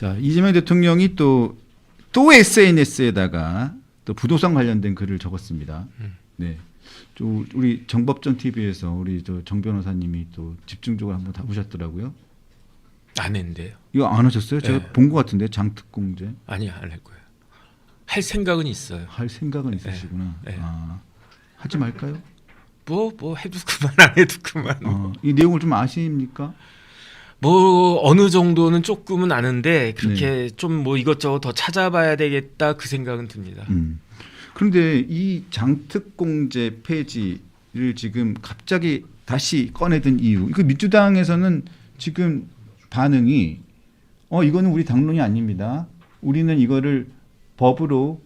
자, 이재명 대통령이 또 SNS에다가 또 부동산 관련된 글을 적었습니다. 네. 또 우리 정법전 TV에서 우리 정 변호사님이 또 집중적으로 한번 다보셨더라고요. 안 했는데요. 이거 안 하셨어요? 제가 네. 본 것 같은데 장특공제. 아니요, 안 할 거예요. 할 생각은 있어요. 할 생각은 있으시구나. 네. 아, 하지 말까요? 뭐 해도 그만 안 해도 그만. 이 내용을 좀 아십니까? 뭐 어느 정도는 조금은 아는데 그렇게 좀 뭐 이것저것 더 찾아봐야 되겠다 그 생각은 듭니다. 그런데 이 장특공제 폐지를 지금 갑자기 다시 꺼내든 이유, 그 민주당에서는 지금 반응이 이거는 우리 당론이 아닙니다. 우리는 이거를 법으로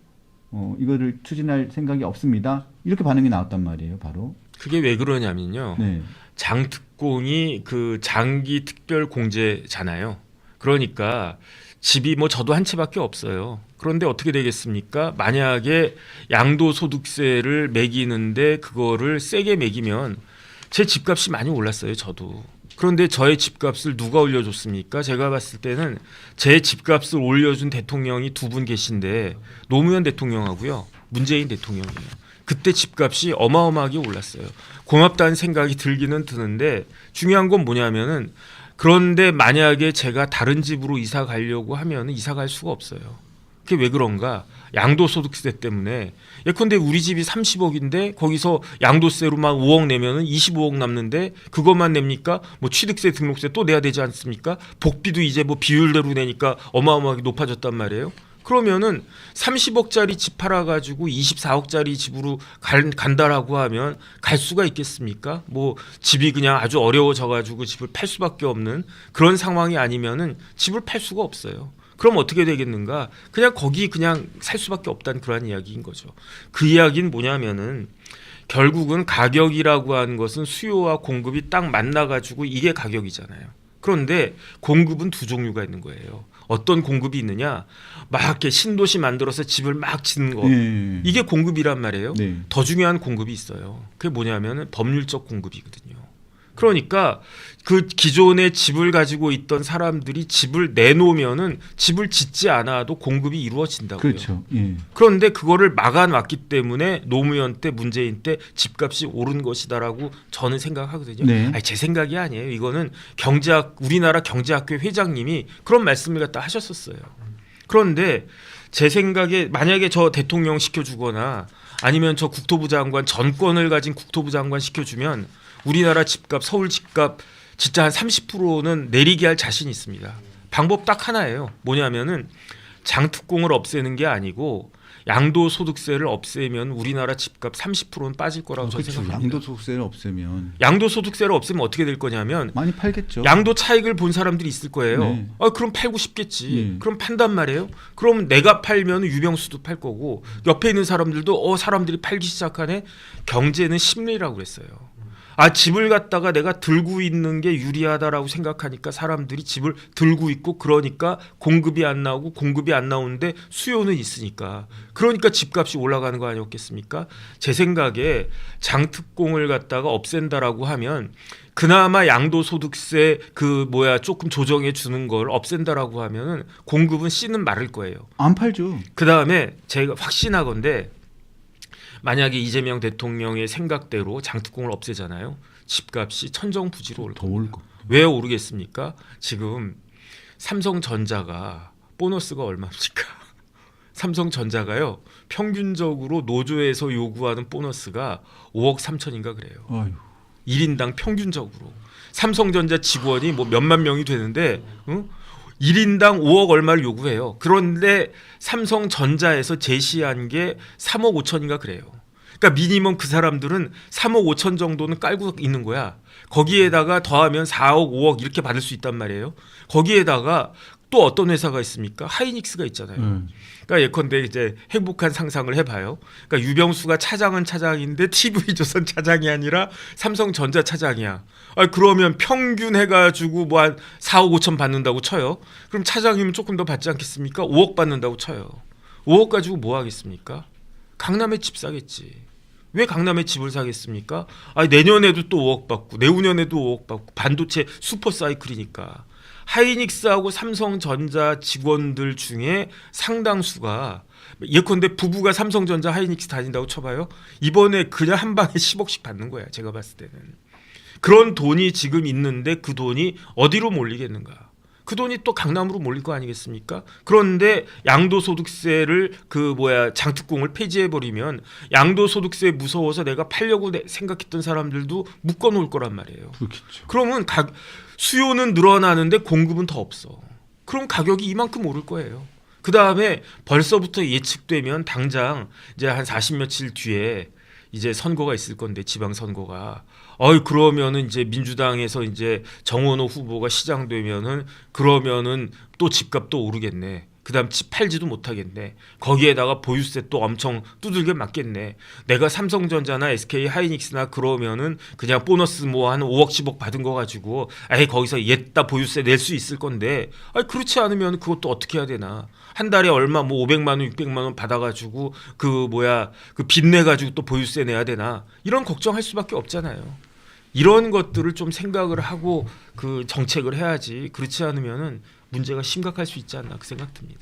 이거를 추진할 생각이 없습니다. 이렇게 반응이 나왔단 말이에요. 바로. 그게 왜 그러냐면요. 네. 장특공이 그 장기 특별 공제잖아요. 그러니까 집이 뭐 저도 한 채밖에 없어요. 그런데 어떻게 되겠습니까? 만약에 양도소득세를 매기는데 그거를 세게 매기면 제 집값이 많이 올랐어요. 저도. 그런데 저의 집값을 누가 올려줬습니까? 제가 봤을 때는 제 집값을 올려준 대통령이 두 분 계신데 노무현 대통령하고요. 문재인 대통령이에요. 그때 집값이 어마어마하게 올랐어요. 고맙다는 생각이 들기는 드는데 중요한 건 뭐냐면은 그런데 만약에 제가 다른 집으로 이사 가려고 하면 이사 갈 수가 없어요. 그게 왜 그런가? 양도소득세 때문에. 예컨대 우리 집이 30억인데 거기서 양도세로만 5억 내면은 25억 남는데 그것만 냅니까? 뭐 취득세, 등록세 또 내야 되지 않습니까? 복비도 이제 뭐 비율대로 내니까 어마어마하게 높아졌단 말이에요. 그러면은 30억짜리 집 팔아가지고 24억짜리 집으로 간다라고 하면 갈 수가 있겠습니까? 뭐 집이 그냥 아주 어려워져가지고 집을 팔 수밖에 없는 그런 상황이 아니면은 집을 팔 수가 없어요. 그럼 어떻게 되겠는가? 그냥 거기 그냥 살 수밖에 없다는 그런 이야기인 거죠. 그 이야기는 뭐냐면은 결국은 가격이라고 하는 것은 수요와 공급이 딱 만나가지고 이게 가격이잖아요. 그런데 공급은 두 종류가 있는 거예요. 어떤 공급이 있느냐? 막 이렇게 신도시 만들어서 집을 막 짓는 거. 네. 이게 공급이란 말이에요. 네. 더 중요한 공급이 있어요. 그게 뭐냐면은 법률적 공급이거든요. 그러니까 그 기존에 집을 가지고 있던 사람들이 집을 내놓으면은 집을 짓지 않아도 공급이 이루어진다고요. 그렇죠. 예. 그런데 그거를 막아놨기 때문에 노무현 때 문재인 때 집값이 오른 것이다라고 저는 생각하거든요. 네. 아니, 제 생각이 아니에요. 이거는 우리나라 경제학교 회장님이 그런 말씀을 갖다 하셨었어요. 그런데 제 생각에 만약에 저 대통령 시켜주거나 아니면 저 국토부 장관 전권을 가진 국토부 장관 시켜주면 우리나라 집값 서울 집값 진짜 한 30%는 내리게 할 자신이 있습니다. 방법 딱 하나예요. 뭐냐면은 장특공을 없애는 게 아니고 양도소득세를 없애면 우리나라 집값 30%는 빠질 거라고 저는 그렇죠. 생각합니다. 양도소득세를 없애면 양도소득세를 없애면 어떻게 될 거냐면 많이 팔겠죠. 양도 차익을 본 사람들이 있을 거예요. 네. 그럼 팔고 싶겠지. 네. 그럼 판단 말이에요. 그럼 내가 팔면 유병수도 팔 거고 옆에 있는 사람들도 사람들이 팔기 시작하네. 경제는 심리라고 그랬어요. 집을 갖다가 내가 들고 있는 게 유리하다라고 생각하니까 사람들이 집을 들고 있고 그러니까 공급이 안 나오고 공급이 안 나오는데 수요는 있으니까 그러니까 집값이 올라가는 거 아니었겠습니까? 제 생각에 장특공을 갖다가 없앤다라고 하면 그나마 양도소득세 조금 조정해 주는 걸 없앤다라고 하면은 공급은 씨는 마를 거예요. 안 팔죠. 그 다음에 제가 확신하건대 만약에 이재명 대통령의 생각대로 장특공을 없애잖아요. 집값이 천정부지로 올 더 겁니다. 올 거. 왜 오르겠습니까? 지금 삼성전자가 보너스가 얼마입니까? 삼성전자가요. 평균적으로 노조에서 요구하는 보너스가 5억 3천인가 그래요. 아유. 1인당 평균적으로. 삼성전자 직원이 뭐 몇만 명이 되는데 1인당 5억 얼마를 요구해요. 그런데 삼성전자에서 제시한 게 3억 5천인가 그래요. 그러니까 미니멈 그 사람들은 3억 5천 정도는 깔고 있는 거야. 거기에다가 더하면 4억 5억 이렇게 받을 수 있단 말이에요. 거기에다가 또 어떤 회사가 있습니까? 하이닉스가 있잖아요. 그러니까 예컨대 이제 행복한 상상을 해봐요. 그러니까 유병수가 차장은 차장인데 TV조선 차장이 아니라 삼성전자 차장이야. 그러면 평균 해가지고 뭐 한 4억 5천 받는다고 쳐요. 그럼 차장이면 조금 더 받지 않겠습니까? 5억 받는다고 쳐요. 5억 가지고 뭐 하겠습니까? 강남에 집 사겠지. 왜 강남에 집을 사겠습니까? 내년에도 또 5억 받고 내후년에도 5억 받고 반도체 슈퍼 사이클이니까. 하이닉스하고 삼성전자 직원들 중에 상당수가 예컨대 부부가 삼성전자 하이닉스 다닌다고 쳐봐요. 이번에 그냥 한 방에 10억씩 받는 거야. 제가 봤을 때는. 그런 돈이 지금 있는데 그 돈이 어디로 몰리겠는가. 그 돈이 또 강남으로 몰릴 거 아니겠습니까? 그런데 양도소득세를 장특공을 폐지해버리면 양도소득세 무서워서 내가 팔려고 생각했던 사람들도 묶어놓을 거란 말이에요. 그렇겠죠. 그러면 수요는 늘어나는데 공급은 더 없어. 그럼 가격이 이만큼 오를 거예요. 그 다음에 벌써부터 예측되면 당장 이제 한 40 며칠 뒤에 이제 선거가 있을 건데 지방 선거가 그러면은 이제 민주당에서 이제 정원호 후보가 시장되면은 그러면은 또 집값도 오르겠네. 그다음 집 팔지도 못하겠네. 거기에다가 보유세 또 엄청 두들겨 맞겠네. 내가 삼성전자나 SK 하이닉스나 그러면은 그냥 보너스 뭐 한 5억 10억 받은 거 가지고 거기서 옛다 보유세 낼 수 있을 건데 그렇지 않으면 그것도 어떻게 해야 되나. 한 달에 얼마 뭐 500만 원 600만 원 받아가지고 그 빚내 가지고 또 보유세 내야 되나. 이런 걱정할 수밖에 없잖아요. 이런 것들을 좀 생각을 하고 그 정책을 해야지. 그렇지 않으면은 문제가 심각할 수 있지 않나 그 생각 듭니다.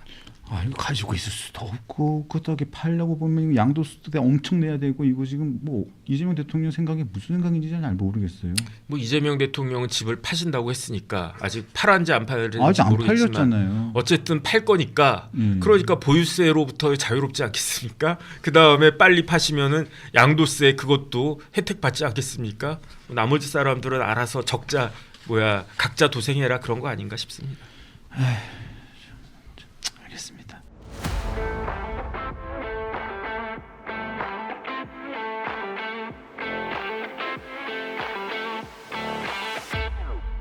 이거 가지고 있을 수도 없고 그렇게 팔려고 보면 양도세도 엄청 내야 되고 이거 지금 뭐 이재명 대통령 생각이 무슨 생각인지 잘 모르겠어요. 뭐 이재명 대통령은 집을 파신다고 했으니까 아직 팔았는지 안 팔았는지 아직 안 모르겠지만 팔렸잖아요. 어쨌든 팔 거니까 예. 그러니까 보유세로부터 자유롭지 않겠습니까? 그 다음에 빨리 파시면은 양도세 그것도 혜택 받지 않겠습니까? 나머지 사람들은 알아서 각자 도생해라 그런 거 아닌가 싶습니다.